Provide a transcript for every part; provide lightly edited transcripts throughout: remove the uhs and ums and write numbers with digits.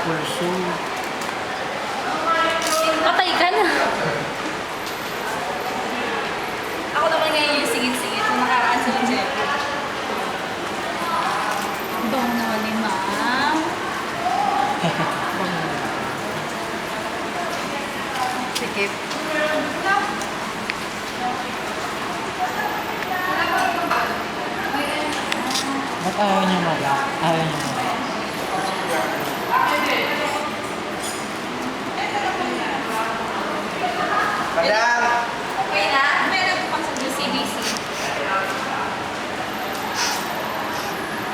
pulso. Patay ka na. Ako naman ngayon yung sigit-sigit. Kung nakaraan sa Jeff. Bango ni ma'am. Sige. Ba't ayaw niya mala? Ayaw niya mala. Madam! Okay na? May nagpapang sa CBC.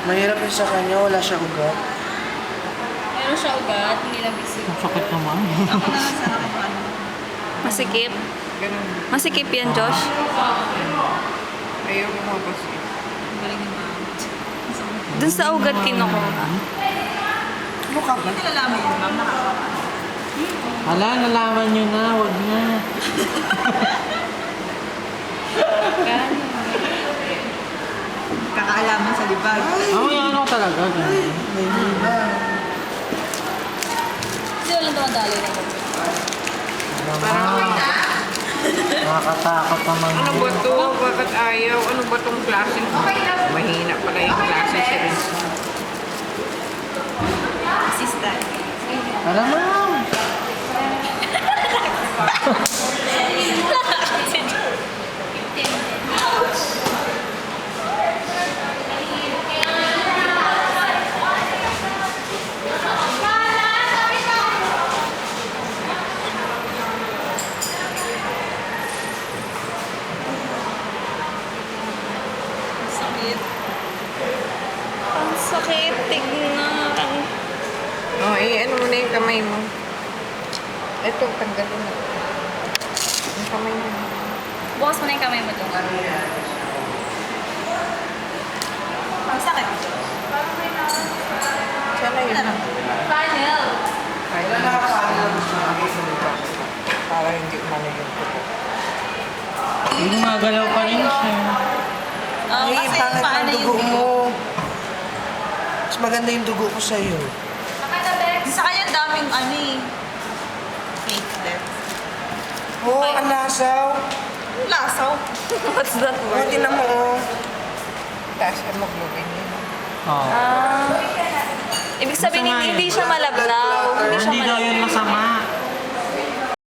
Mahirap yun sa kanya, wala siya ugat. Meron siya ugat, hindi na busy. Ang sakit naman. Ako na lang sana kung ano. Masikip? Ganun. Masikip yan, Josh? Ayaw mo kasi. Galing ni ma'am. Dun sa ugat kinukuha. Mukha ba? Hindi nalalaman yun, ma'am. Nakakawa. Hala, nalaman niyo na. Wag na. Kakaalaman sa libag. Ano talaga. Ganun. Hindi walang tumadali na ito. Parang nakakatakot naman. Ano ba to? Bakit ayaw? Ano ba tong klase? Mahina pala yung klase si Riz. Assistant. Alam mo. Sakit. Ang sakit. Tignan. Oh, ano mo na yung kamay mo. Ito, tanggalin na. Yung kamay mo. Bukas mo na yung kamay mo doon. Ang sakit. Sana yun. Final. Kailan nakakaano lang gusto makikita? Para hindi umano yung tubo. Hindi gumagalaw pa rin siya. Oh, Ay, kasi pangit paano ng yung dugo mo. Mas maganda yung dugo ko sa'yo. Sa kanya daming ano eh. Platelets. Oo, oh, ang lasaw. Lasaw. What's that Oo, word? tinan mo, oh. Taas hemoglobin yun. Oh. Ah. Ibig sabihin, Masama yun. hindi siya malabnaw. Hindi siya Hindi daw yun masama.